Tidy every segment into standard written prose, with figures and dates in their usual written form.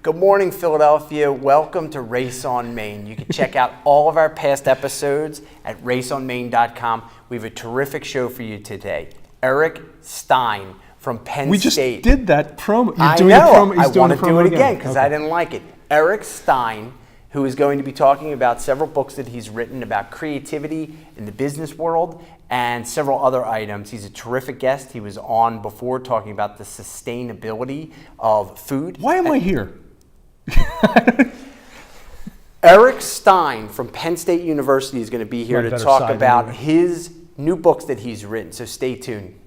Good morning, Philadelphia. Welcome to Race on Main. You can check out all of our past episodes at RaceOnMain.com. We have a terrific show for you today. Eric Stein from Penn State. We just did that promo. I know. I want to do it again because I didn't like it. Eric Stein, who is going to be talking about several books that he's written about creativity in the business world and several other items. He's a terrific guest. He was on before talking about the sustainability of food. Why am I here? Eric Stein from Penn State University is going to be here to talk about his new books that he's written, so stay tuned.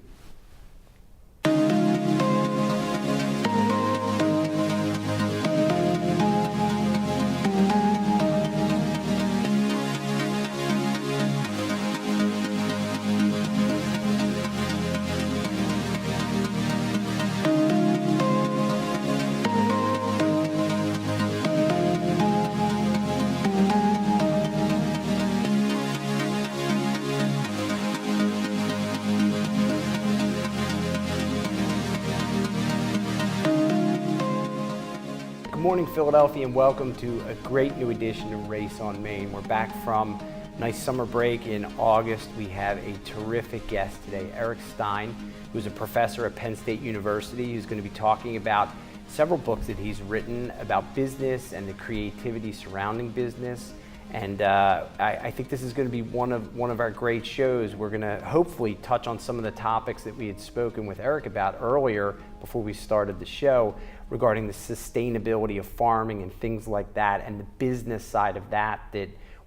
Good morning, Philadelphia, and welcome to a great new edition of Race on Main. We're back from a nice summer break in August. We have a terrific guest today, Eric Stein, who's a professor at Penn State University, who's going to be talking about several books that he's written about business and the creativity surrounding business. And I think this is going to be one of our great shows. We're going to hopefully touch on some of the topics that we had spoken with Eric about earlier before we started the show, regarding the sustainability of farming and things like that, and the business side of that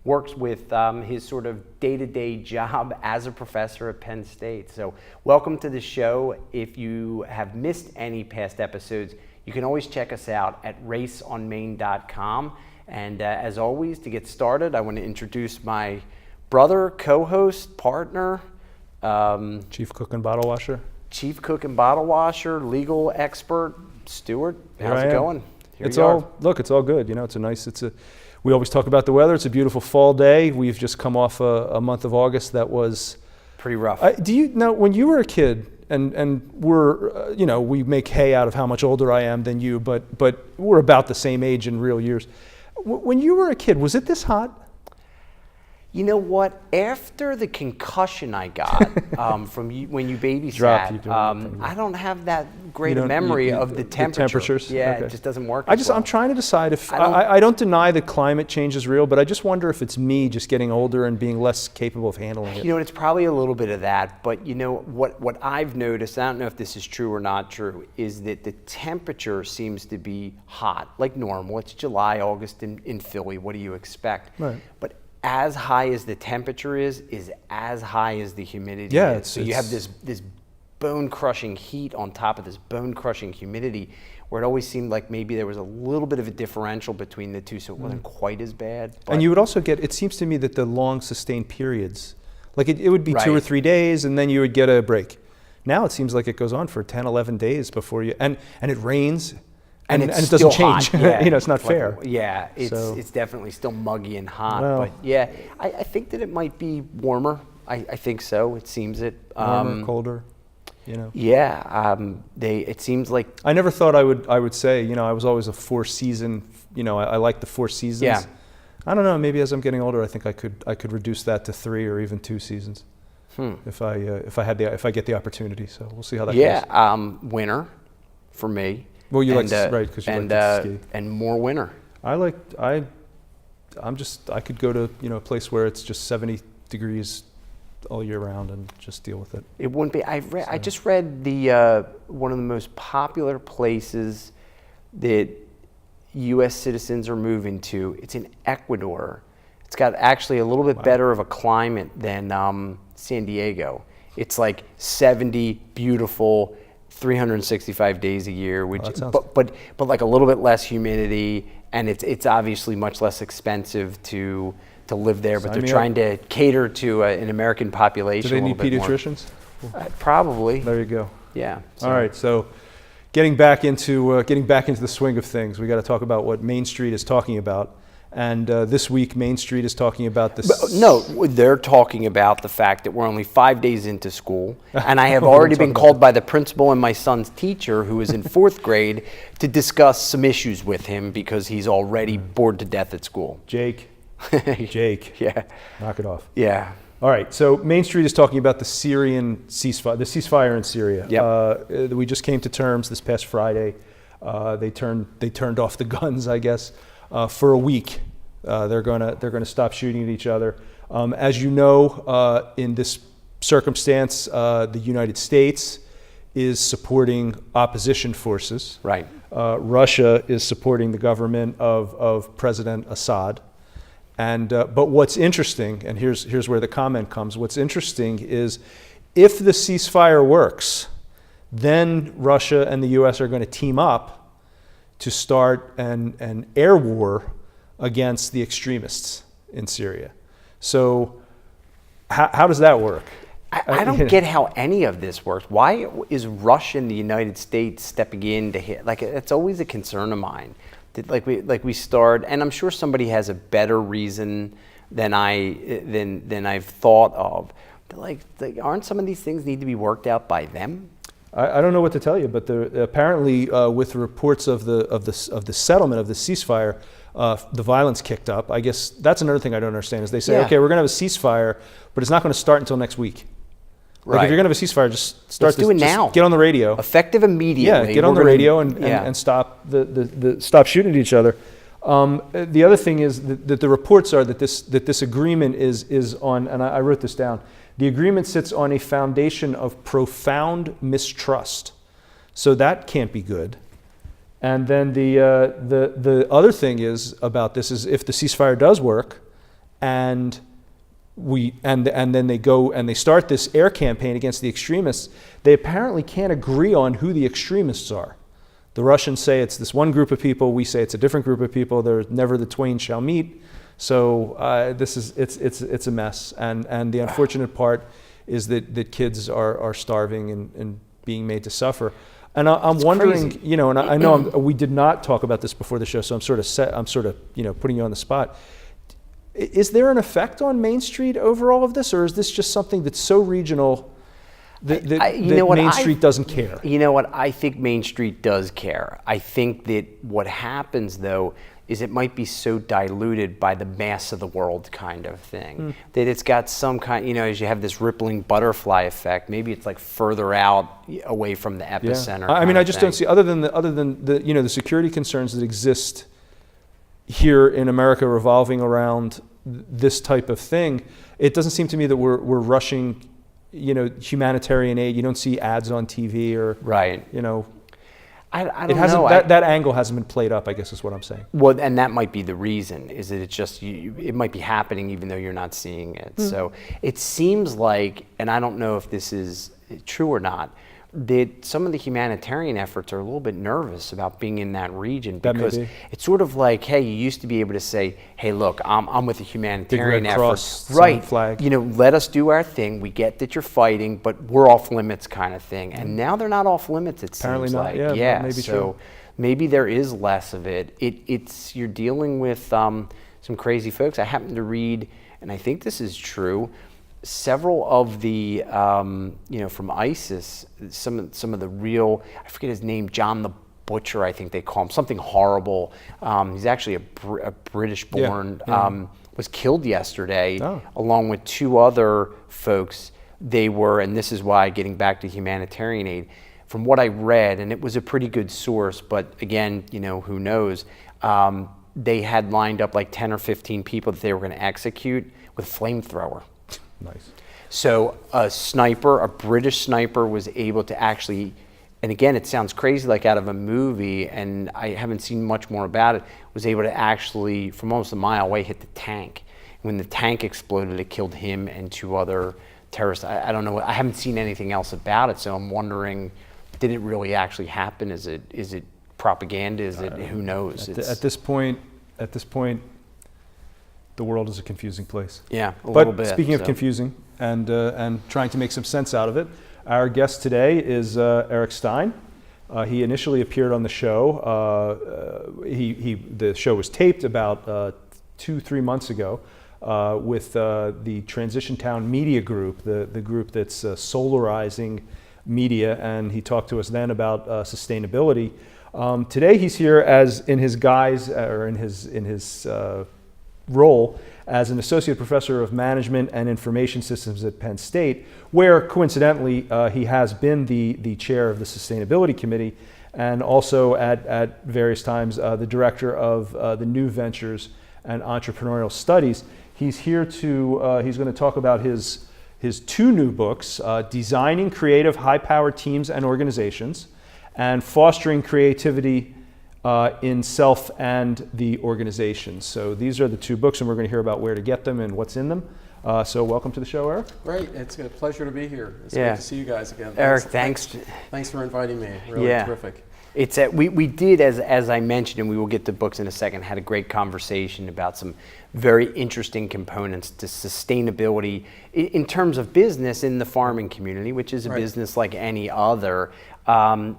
works with his sort of day-to-day job as a professor at Penn State. So welcome to the show. If you have missed any past episodes, you can always check us out at RaceOnMain.com. And as always, to get started, I want to introduce my brother, co-host, partner, Chief Cook and Bottle Washer. Chief Cook and Bottle Washer, legal expert, Stuart. How's it going? It's all good. You know, we always talk about the weather. It's a beautiful fall day. We've just come off a month of August that was pretty rough. Do you know, when you were a kid, and we're, we make hay out of how much older I am than you, but we're about the same age in real years. When you were a kid, was it this hot? You know what? After the concussion I got from when you babysat, I don't have that great a memory of the temperatures. Yeah, okay. It just doesn't work. I'm trying to decide if I don't deny that climate change is real, but I just wonder if it's me just getting older and being less capable of handling it. You know, it's probably a little bit of that, but you know what I've noticed, I don't know if this is true or not true, is that the temperature seems to be hot, like normal. It's July, August in Philly. What do you expect? Right. But as high as the temperature is as high as the humidity is. So you have this bone-crushing heat on top of this bone-crushing humidity, where it always seemed like maybe there was a little bit of a differential between the two, so it wasn't quite as bad. And you would also get, it seems to me that the long sustained periods, like it would be 2 or 3 days and then you would get a break. Now it seems like it goes on for 10, 11 days before you, and it rains. And it doesn't change. Yeah. It's not fair. Yeah, it's definitely still muggy and hot. Well, but yeah, I think that it might be warmer. I think so. It seems it. Warmer, colder. Yeah. It seems like. I never thought I would say. I was always a 4-season. I like the 4 seasons. Yeah. I don't know. Maybe as I'm getting older, I think I could reduce that to 3 or even 2 seasons. If I get the opporpority. So we'll see how that goes. Yeah. Winter, for me. Well, you like because you like to ski. And more winter. I could go to a place where it's just 70 degrees all year round and just deal with it. It wouldn't be. I just read the one of the most popular places that U.S. citizens are moving to. It's in Ecuador. It's got actually a little bit better of a climate than San Diego. It's like 70, beautiful. 365 days a year, which but like a little bit less humidity, and it's obviously much less expensive to live there. But they're trying to cater to an American population. Do they need pediatricians? Probably. There you go. Yeah. All right. So, getting back into the swing of things, we got to talk about what Main Street is talking about. And this week, Main Street is talking about this. No, they're talking about the fact that we're only 5 days into school, and I have already been called by the principal and my son's teacher, who is in 4th grade, to discuss some issues with him because he's already bored to death at school. Jake, Yeah. knock it off. Yeah. All right, so Main Street is talking about the Syrian ceasefire, the ceasefire in Syria. Yep. We just came to terms this past Friday. They turned off the guns, I guess, for a week. They're gonna stop shooting at each other. As you know, in this circumstance, the United States is supporting opposition forces. Right. Russia is supporting the government of President Assad. And but what's interesting, and here's where the comment comes. What's interesting is, if the ceasefire works, then Russia and the U.S. are going to team up to start an air war against the extremists in Syria. So how does that work? I don't get how any of this works. Why is Russia and the United States stepping in to hit? Like, it's always a concern of mine. That we start, and I'm sure somebody has a better reason than I've thought of. Like, aren't some of these things need to be worked out by them? I don't know what to tell you, but apparently with reports of the settlement of the ceasefire, the violence kicked up. I guess that's another thing I don't understand is they say, okay, we're going to have a ceasefire, but it's not going to start until next week. Like, if you're going to have a ceasefire, just start. Let's do it now. Get on the radio. Effective immediately. Yeah, get on the radio and stop stop shooting at each other. The other thing is that the reports are that this agreement is on, and I wrote this down. The agreement sits on a foundation of profound mistrust, so that can't be good. And then the other thing is about this is, if the ceasefire does work, and then they go and they start this air campaign against the extremists, they apparently can't agree on who the extremists are. The Russians say it's this one group of people. We say it's a different group of people. Never the twain shall meet. So it's a mess. And the unfortunate part is that kids are starving and being made to suffer. And I'm wondering, crazy. And I know we did not talk about this before the show, so I'm sort of putting you on the spot. Is there an effect on Main Street over all of this, or is this just something that's so regional that Main Street doesn't care? You know what? I think Main Street does care. I think that what happens, though, is it might be so diluted by the mass of the world kind of thing, that it's got some kind, as you have this rippling butterfly effect, maybe it's like further out away from the epicenter. Yeah. I mean, I just don't see, other than the security concerns that exist here in America revolving around this type of thing, it doesn't seem to me that we're rushing, humanitarian aid. You don't see ads on TV or, right. I don't know. That angle hasn't been played up, I guess is what I'm saying. Well, and that might be the reason, is that it's just, it might be happening even though you're not seeing it. So it seems like, and I don't know if this is true or not, that some of the humanitarian efforts are a little bit nervous about being in that region, because it's sort of like, hey, you used to be able to say, hey, look, I'm with the humanitarian effort, right? Flag. Let us do our thing. We get that you're fighting, but we're off limits, kind of thing. And now they're not off limits. It Apparently seems not. like, yeah, maybe so true. Maybe there is less of it. You're dealing with some crazy folks. I happened to read, and I think this is true, several of the, from ISIS, some of the real, I forget his name, John the Butcher, I think they call him, something horrible. He's actually a British-born, was killed yesterday, along with 2 other folks. They were, and this is why, getting back to humanitarian aid, from what I read, and it was a pretty good source, but again, who knows, they had lined up like 10 or 15 people that they were going to execute with flamethrower. Nice. So a British sniper was able to actually, and again, it sounds crazy like out of a movie, and I haven't seen much more about it, was able to actually, from almost a mile away, hit the tank. When the tank exploded, it killed him and 2 other terrorists. I don't know, I haven't seen anything else about it, so I'm wondering, did it really actually happen? Is it propaganda? Is it, who knows? At this point, the world is a confusing place. Yeah, a little bit. But speaking of confusing and trying to make some sense out of it, our guest today is Eric Stein. He initially appeared on the show. The show was taped about 2-3 months ago with the Transition Town Media Group, the group that's solarizing media, and he talked to us then about sustainability. Today he's here as in his guise, or in his role as an associate professor of management and information systems at Penn State, where coincidentally he has been the chair of the sustainability committee, and also at various times the director of the new ventures and entrepreneurial studies. He's here to he's going to talk about his 2 new books, Designing Creative High-Powered Teams and Organizations, and Fostering Creativity in Self and the Organization. So these are the 2 books, and we're going to hear about where to get them and what's in them. So welcome to the show, Eric. Great, it's a pleasure to be here. It's great to see you guys again. Eric, thanks. Thanks for inviting me. Really terrific. It's we did, as I mentioned, and we will get to books in a second, had a great conversation about some very interesting components to sustainability in terms of business in the farming community, which is a business like any other.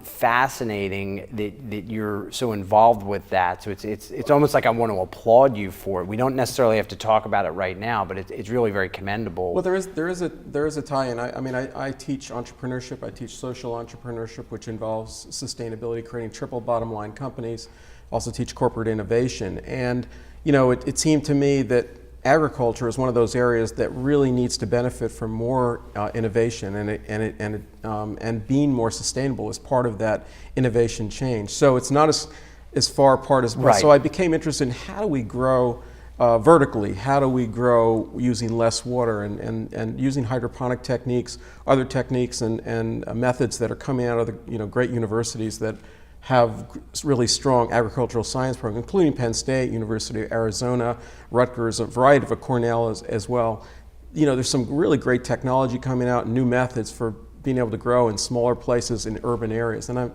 Fascinating that you're so involved with that. So it's almost like I want to applaud you for it. We don't necessarily have to talk about it right now, but it's really very commendable. Well, there is a tie-in. I teach entrepreneurship. I teach social entrepreneurship, which involves sustainability, creating triple bottom line companies. Also teach corporate innovation, and it seemed to me that agriculture is one of those areas that really needs to benefit from more innovation and being more sustainable as part of that innovation change. So it's not as far apart as So I became interested in how do we grow vertically? How do we grow using less water and using hydroponic techniques, other techniques and methods that are coming out of the great universities that have really strong agricultural science programs, including Penn State, University of Arizona, Rutgers, a variety of Cornell as well. There's some really great technology coming out, new methods for being able to grow in smaller places in urban areas. And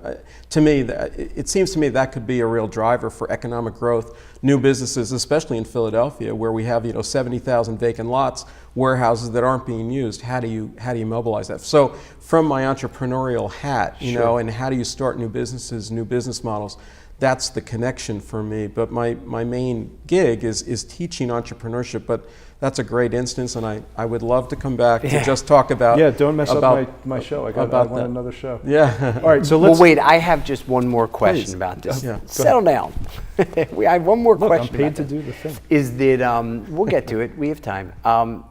it seems to me that could be a real driver for economic growth, new businesses, especially in Philadelphia, where we have 70,000 vacant lots, warehouses that aren't being used. How do you mobilize that? So from my entrepreneurial hat, and how do you start new businesses, new business models? That's the connection for me. But my main gig is teaching entrepreneurship. But that's a great instance, and I would love to come back to just talk about. Yeah, don't mess up my show. I want another show. Yeah. All right. So let's. Well, wait. I have just one more question about this. Yeah. Settle down. I have one more question. I'm paid to do the thing. Is that we'll get to it. We have time.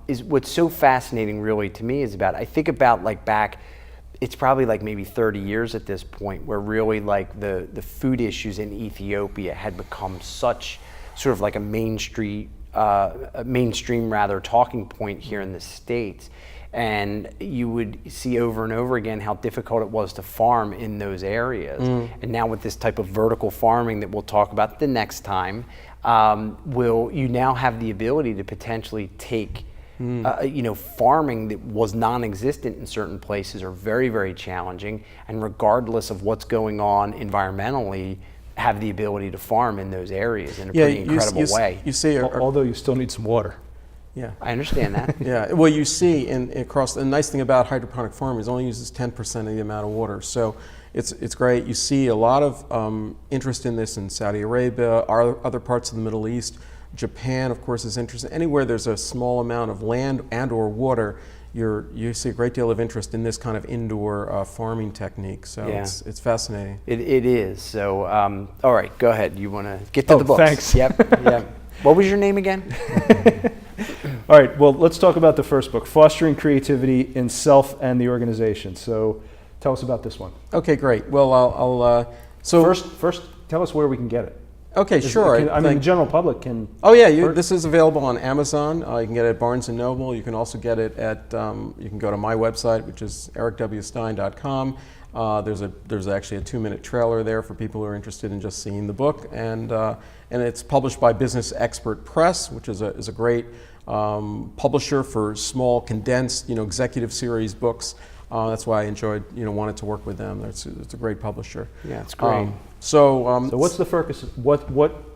Is what's so fascinating, really, to me, is about. I think about back. It's probably maybe 30 years at this point, where really the food issues in Ethiopia had become such sort of like a mainstream talking point here in the States. And you would see over and over again how difficult it was to farm in those areas. And now with this type of vertical farming that we'll talk about the next time, you now have the ability to potentially take farming that was non-existent in certain places are very, very challenging, and regardless of what's going on environmentally, have the ability to farm in those areas in a pretty incredible way. You see, although you still need some water. Yeah, I understand that. Yeah, well, you see, across the nice thing about hydroponic farming is it only uses 10% of the amount of water, so it's great. You see a lot of interest in this in Saudi Arabia, other parts of the Middle East. Japan, of course, is interested. Anywhere there's a small amount of land and/or water, you see a great deal of interest in this kind of indoor farming technique. So it's fascinating. It is. So, all right, go ahead. You want to get to the books? Thanks. Yep. What was your name again? All right. Well, let's talk about the first book, Fostering Creativity in Self and the Organization. So, tell us about this one. Okay, great. Well, I'll so first, tell us where we can get it. Okay, sure. The general public can. Oh yeah, this is available on Amazon. You can get it at Barnes & Noble. You can also get it at, you can go to my website, which is ericwstein.com. There's actually a 2-minute trailer there for people who are interested in just seeing the book. And it's published by Business Expert Press, which is a great publisher for small, condensed, executive series books. That's why I enjoyed, wanted to work with them. It's a great publisher. Yeah, it's great. So what's the focus? What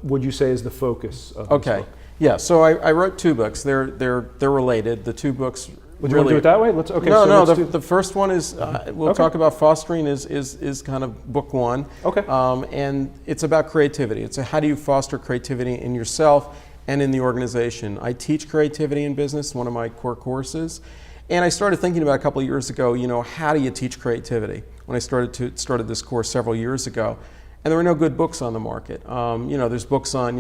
would you say is the focus of this book? Yeah. So I wrote 2 books. They're related. The 2 books. Would you want to do it that way? The first one is we'll talk about fostering is kind of book 1. Okay. And it's about creativity. It's how do you foster creativity in yourself and in the organization. I teach creativity in business, one of my core courses. And I started thinking about a couple of years ago, how do you teach creativity? When I started this course several years ago. And there were no good books on the market. There's books on,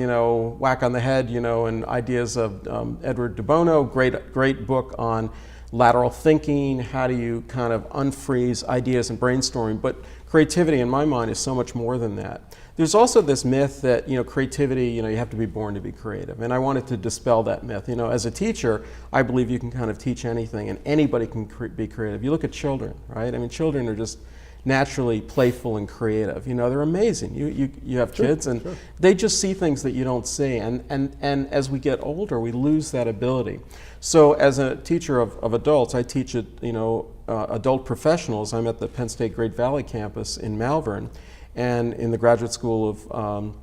whack on the head, and ideas of Edward de Bono, great book on lateral thinking, how do you kind of unfreeze ideas and brainstorming. But creativity, in my mind, is so much more than that. There's also this myth that, creativity, you have to be born to be creative. And I wanted to dispel that myth. As a teacher, I believe you can kind of teach anything and anybody can be creative. You look at children, right? I mean, children are just naturally playful and creative. They're amazing. You have kids and they just see things that you don't see. And as we get older, we lose that ability. So as a teacher of adults, I teach adult professionals. I'm at the Penn State Great Valley campus in Malvern and in the Graduate School of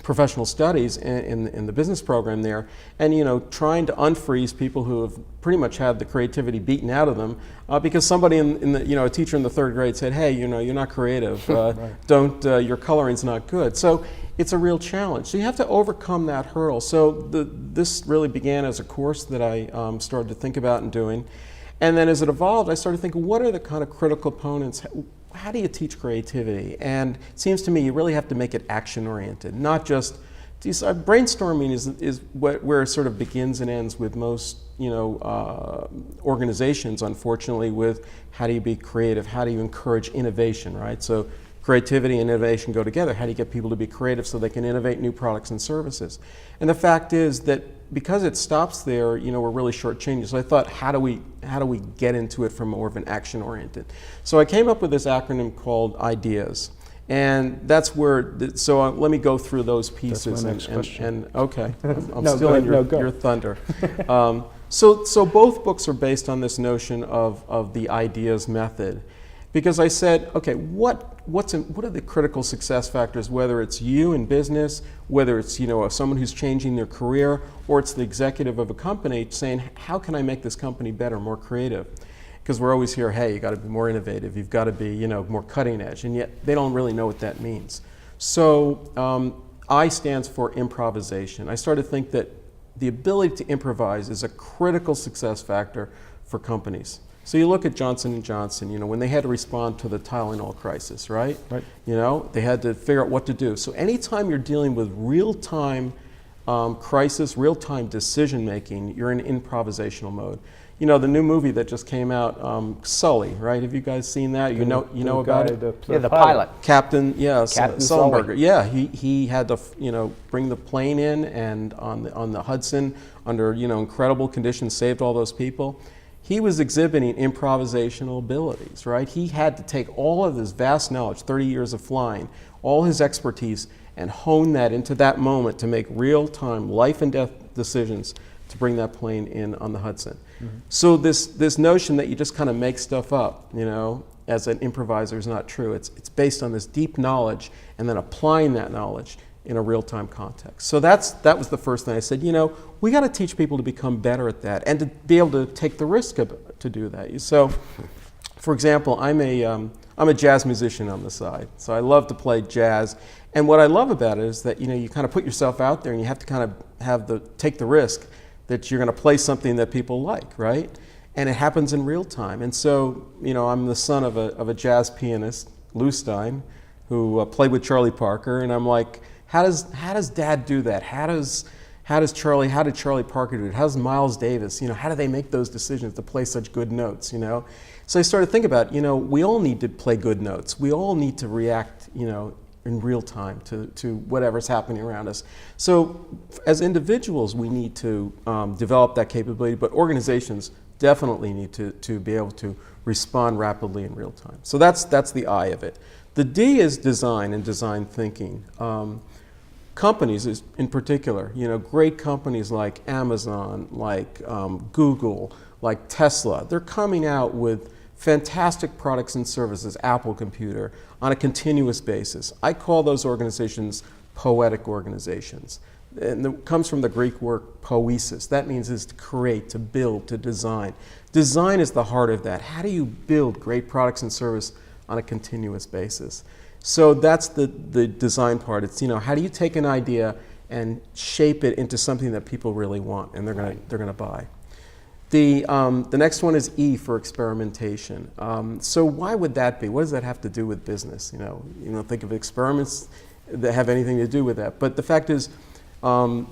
Professional Studies in the business program there, and trying to unfreeze people who have pretty much had the creativity beaten out of them because somebody in the a teacher in the third grade said, hey, you're not creative, right. Your coloring's not good. So it's a real challenge. So you have to overcome that hurdle. So this really began as a course that I started to think about and doing, and then as it evolved, I started thinking, what are the kind of critical components? How do you teach creativity? And it seems to me you really have to make it action-oriented, not just brainstorming is where it sort of begins and ends with most organizations, unfortunately, with how do you be creative, how do you encourage innovation, right? So creativity and innovation go together. How do you get people to be creative so they can innovate new products and services? And the fact is that because it stops there, we're really shortchanged. So I thought, how do we get into it from more of an action-oriented? So I came up with this acronym called IDEAS. And that's where, let me go through those pieces. That's my next question. Okay, I'm stealing your thunder. So both books are based on this notion of the IDEAS method. Because I said, okay, what are the critical success factors, whether it's you in business, whether it's someone who's changing their career, or it's the executive of a company saying, how can I make this company better, more creative? Because we're always here, hey, you got to be more innovative, you've got to be more cutting edge, and yet they don't really know what that means. So I stands for improvisation. I started to think that the ability to improvise is a critical success factor for companies. So you look at Johnson & Johnson, when they had to respond to the Tylenol crisis, right? Right. They had to figure out what to do. So anytime you're dealing with real-time crisis, real-time decision-making, you're in improvisational mode. The new movie that just came out, Sully, right? Have you guys seen that? You know about it? The pilot. Captain Sullenberger. Sully. Yeah, he had to, bring the plane in and on the Hudson under, incredible conditions, saved all those people. He was exhibiting improvisational abilities, right? He had to take all of his vast knowledge, 30 years of flying, all his expertise, and hone that into that moment to make real-time life and death decisions to bring that plane in on the Hudson. Mm-hmm. So this notion that you just kind of make stuff up, as an improviser is not true. It's based on this deep knowledge and then applying that knowledge in a real-time context. So that was the first thing I said, we got to teach people to become better at that and to be able to take the risk to do that. So, for example, I'm a jazz musician on the side, so I love to play jazz. And what I love about it is that, you kind of put yourself out there and you have to kind of take the risk that you're going to play something that people like, right? And it happens in real time. And so, I'm the son of a jazz pianist, Lou Stein, who played with Charlie Parker, and I'm like, how does Dad do that? How did Charlie Parker do it? How does Miles Davis, how do they make those decisions to play such good notes, So I started thinking about, we all need to play good notes. We all need to react, in real time to whatever's happening around us. So as individuals, we need to develop that capability, but organizations definitely need to be able to respond rapidly in real time. So that's the I of it. The D is design and design thinking. Companies in particular, great companies like Amazon, like Google, like Tesla, they're coming out with fantastic products and services, Apple Computer, on a continuous basis. I call those organizations poetic organizations. And it comes from the Greek word poiesis. That means is to create, to build, to design. Design is the heart of that. How do you build great products and service on a continuous basis? So that's the design part. It's, how do you take an idea and shape it into something that people really want, and they're gonna buy. The next one is E for experimentation. So why would that be? What does that have to do with business? You know, think of experiments that have anything to do with that. But the fact is,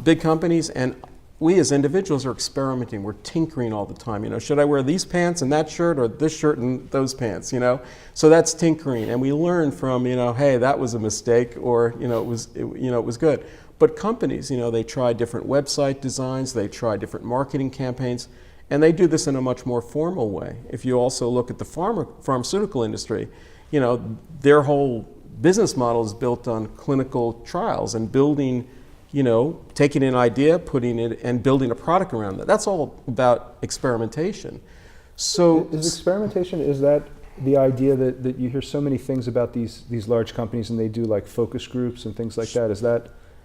big companies and we as individuals are experimenting. We're tinkering all the time. You know, should I wear these pants and that shirt, or this shirt and those pants? You know, so that's tinkering, and we learn from, you know, hey, that was a mistake, or you know, it was good. But companies, you know, they try different website designs, they try different marketing campaigns, and they do this in a much more formal way. If you also look at the pharmaceutical industry, you know, their whole business model is built on clinical trials and building, you know, taking an idea, putting it, and building a product around that. That's all about experimentation. So is experimentation, is that the idea that you hear so many things about these large companies and they do like focus groups and things like that?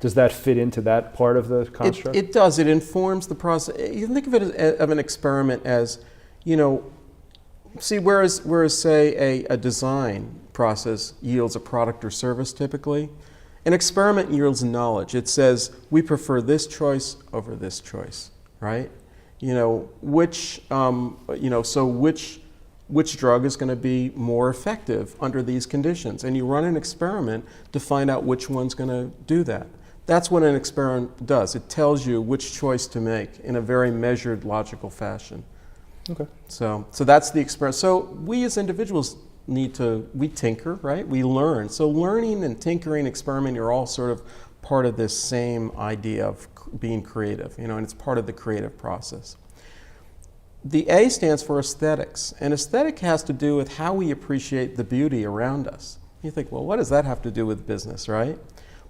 Does that fit into that part of the construct? It does. It informs the process. You can think of it as of an experiment as, you know, see, whereas say a design process yields a product or service typically, an experiment yields knowledge. It says, we prefer this choice over this choice, right? You know, which drug is going to be more effective under these conditions? And you run an experiment to find out which one's going to do that. That's what an experiment does. It tells you which choice to make in a very measured, logical fashion. Okay. So that's the experiment. So we as individuals we tinker, right? We learn. So learning and tinkering, experimenting are all sort of part of this same idea of being creative, you know, and it's part of the creative process. The A stands for aesthetics, and aesthetic has to do with how we appreciate the beauty around us. You think, well, what does that have to do with business, right?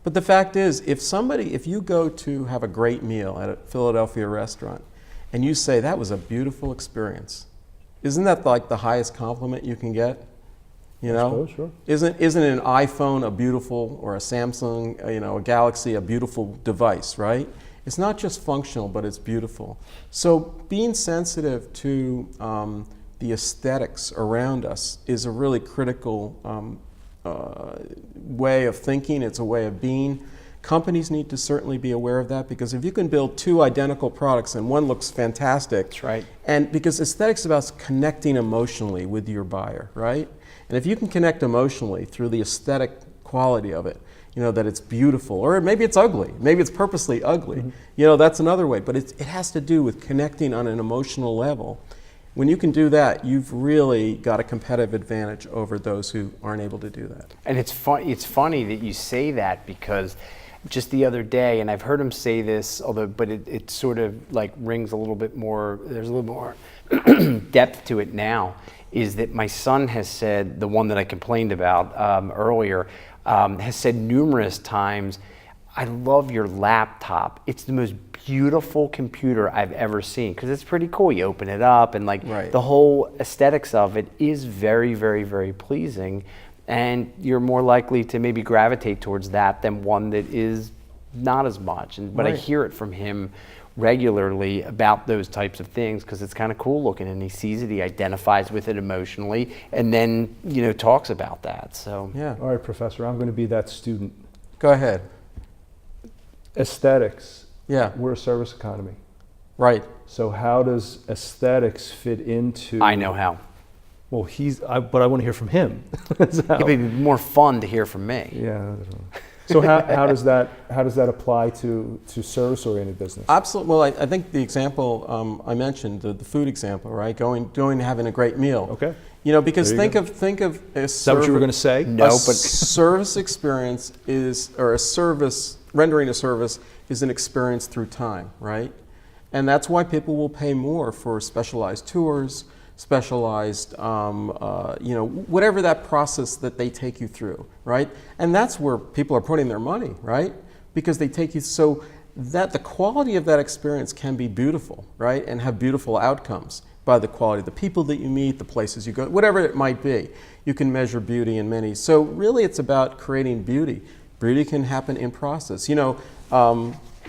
But the fact is, if you go to have a great meal at a Philadelphia restaurant and you say, that was a beautiful experience, isn't that like the highest compliment you can get? You know, I suppose, sure. Isn't an iPhone a beautiful, or a Samsung, you know, a Galaxy a beautiful device, right? It's not just functional, but it's beautiful. So being sensitive to the aesthetics around us is a really critical way of thinking. It's a way of being. Companies need to certainly be aware of that, because if you can build two identical products and one looks fantastic, that's right. And because aesthetics is about connecting emotionally with your buyer, right? And if you can connect emotionally through the aesthetic quality of it, you know, that it's beautiful, or maybe it's ugly, maybe it's purposely ugly, you know, that's another way. But it has to do with connecting on an emotional level. When you can do that, you've really got a competitive advantage over those who aren't able to do that. And it's funny that you say that, because just the other day, and I've heard him say this, but it sort of like rings a little bit more, there's a little more depth to it now, is that my son has said, the one that I complained about earlier, has said numerous times, I love your laptop. It's the most beautiful computer I've ever seen, because it's pretty cool. You open it up and like the whole aesthetics of it is very, very, very pleasing. And you're more likely to maybe gravitate towards that than one that is not as much. But I hear it from him regularly about those types of things, because it's kind of cool looking, and he sees it, he identifies with it emotionally, and then, you know, talks about that. So yeah. All right, Professor, I'm going to be that student. Go ahead. Aesthetics. Yeah. We're a service economy. Right. So how does aesthetics fit into? I know how. Well, but I want to hear from him. It'd be more fun to hear from me. Yeah. So how does that apply to service-oriented business? Absolutely. Well, I think the example I mentioned, the food example, right? Going having a great meal. Okay. You know, because think of a Is that what you were going to say? No, but service experience rendering a service is an experience through time, right? And that's why people will pay more for specialized tours, specialized, whatever that process that they take you through, right? And that's where people are putting their money, right? Because they take you, so that the quality of that experience can be beautiful, right? And have beautiful outcomes by the quality of the people that you meet, the places you go, whatever it might be. You can measure beauty in many. So really it's about creating beauty. Beauty can happen in process. You know,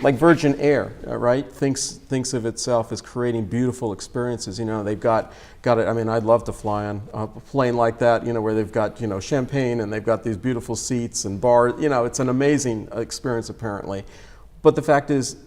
like Virgin Air, right, thinks of itself as creating beautiful experiences. You know, they've got it. I mean, I'd love to fly on a plane like that, you know, where they've got, you know, champagne and they've got these beautiful seats and bars. You know, it's an amazing experience apparently. But the fact is,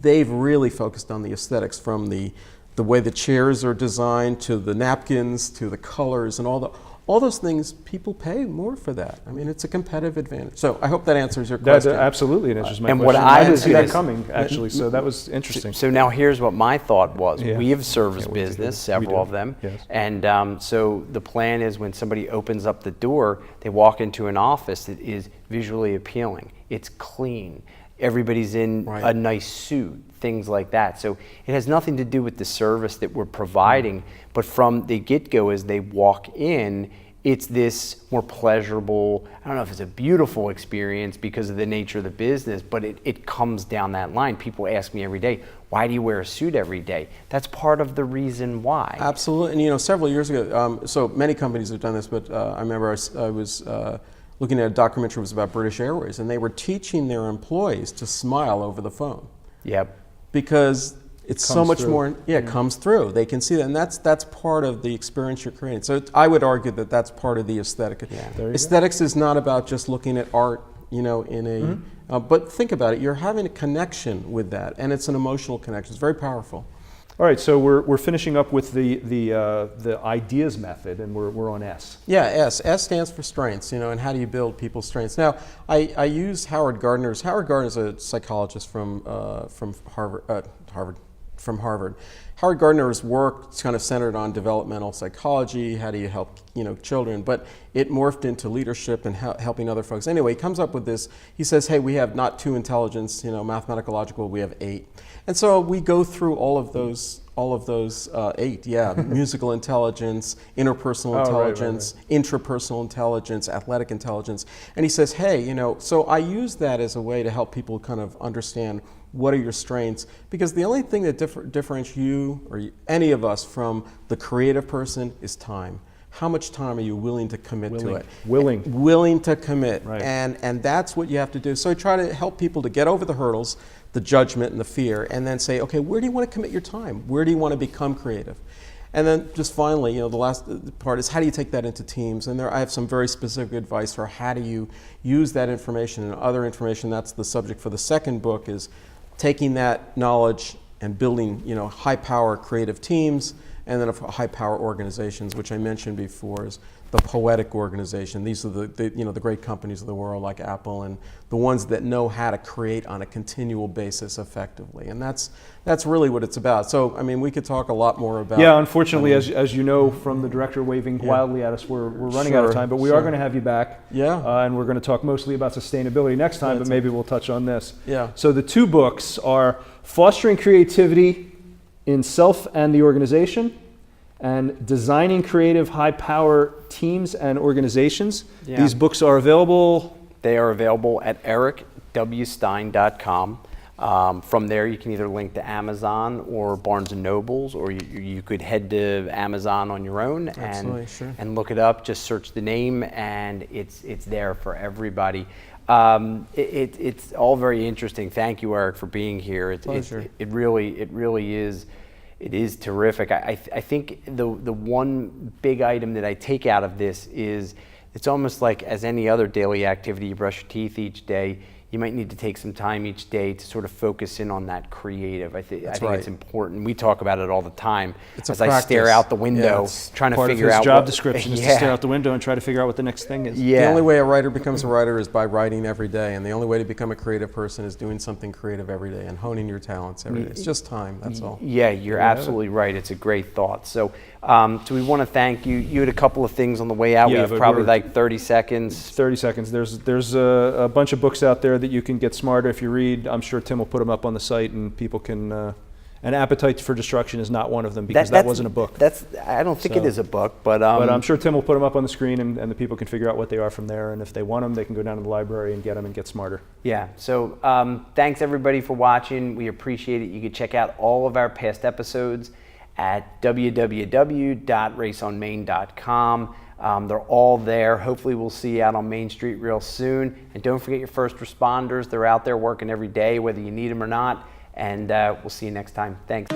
they've really focused on the aesthetics, from the way the chairs are designed, to the napkins, to the colors, and all those things. People pay more for that. I mean, it's a competitive advantage. So I hope that answers your question. That absolutely answers my and question. what I didn't was see that gonna- coming, actually, so that was interesting. So now here's what my thought was. Yeah. We have a service Can't wait to hear business, it. We several do. of them. Yes. And so the plan is, when somebody opens up the door, they walk into an office that is visually appealing. It's clean. Everybody's in Right. a nice suit, things like that. So it has nothing to do with the service that we're providing, but from the get-go, as they walk in, it's this more pleasurable, I don't know if it's a beautiful experience because of the nature of the business, but it comes down that line. People ask me every day, why do you wear a suit every day? That's part of the reason why. Absolutely. And several years ago, so many companies have done this, but I remember I was looking at a documentary. It was about British Airways, and they were teaching their employees to smile over the phone. Yep. Because it's so Comes much through. more, it comes through. They can see that, and that's part of the experience you're creating. So I would argue that that's part of the aesthetic. There you Aesthetics is not about just looking at art, in a, but think about it, you're having a connection with that, and it's an emotional connection. It's very powerful. All right, so we're finishing up with the ideas method, and we're on S. Yeah, S. S stands for strengths, and how do you build people's strengths? Now, I use Howard Gardner's. Howard Gardner is a psychologist from Harvard. Howard Gardner's work is kind of centered on developmental psychology. How do you help children? But it morphed into leadership and helping other folks. Anyway, he comes up with this. He says, hey, we have not 2 intelligence, mathematical, logical. We have 8. And so we go through all of those 8. Yeah, musical intelligence, interpersonal intelligence, intrapersonal intelligence, athletic intelligence. And he says, hey, so I use that as a way to help people kind of understand what are your strengths, because the only thing that differentiates you or any of us from the creative person is time. How much time are you willing to commit to it? Willing to commit. Right. And that's what you have to do. So I try to help people to get over the hurdles, the judgment and the fear, and then say, okay, where do you want to commit your time? Where do you want to become creative? And then just finally, the last part is, how do you take that into teams? And I have some very specific advice for how do you use that information and other information. That's the subject for the second book, is taking that knowledge and building, high power creative teams, and then high power organizations, which I mentioned before is the poetic organization. These are the great companies of the world like Apple, and the ones that know how to create on a continual basis effectively. And that's really what it's about. So, I mean, we could talk a lot more about. Yeah, unfortunately, as you know from the director waving wildly at us, we're running out of time, but we are going to have you back. Yeah. And we're going to talk mostly about sustainability next time, but maybe we'll touch on this. Yeah. So the 2 books are Fostering Creativity in Self and the Organization, and Designing Creative High-Power Teams and Organizations. Yeah. These books are available. They are available at ericwstein.com. From there, you can either link to Amazon or Barnes & Nobles, or you could head to Amazon on your own and look it up. Just search the name, and it's there for everybody. It's all very interesting. Thank you, Eric, for being here. Pleasure. It really is. It is terrific. I think the one big item that I take out of this is, it's almost like as any other daily activity. You brush your teeth each day. You might need to take some time each day to sort of focus in on that creative. I think it's important. We talk about it all the time. As I stare out the window, trying to figure out part of his job description is to stare out the window and try to figure out what the next thing is. The only way a writer becomes a writer is by writing every day, and the only way to become a creative person is doing something creative every day and honing your talents every day. It's just time, that's all. Yeah, you're absolutely right. It's a great thought. So we want to thank you. You had a couple of things on the way out. We have probably like 30 seconds. 30 seconds. There's a bunch of books out there that you can get smarter if you read. I'm sure Tim will put them up on the site, and people can. And Appetite for Destruction is not one of them, because that wasn't a book. I don't think it is a book, but I'm sure Tim will put them up on the screen, and the people can figure out what they are from there. And if they want them, they can go down to the library and get them and get smarter. Yeah. So thanks everybody for watching. We appreciate it. You can check out all of our past episodes at www.RaceOnMain.com. They're all there. Hopefully we'll see you out on Main Street real soon. And don't forget your first responders. They're out there working every day, whether you need them or not. And we'll see you next time. Thanks.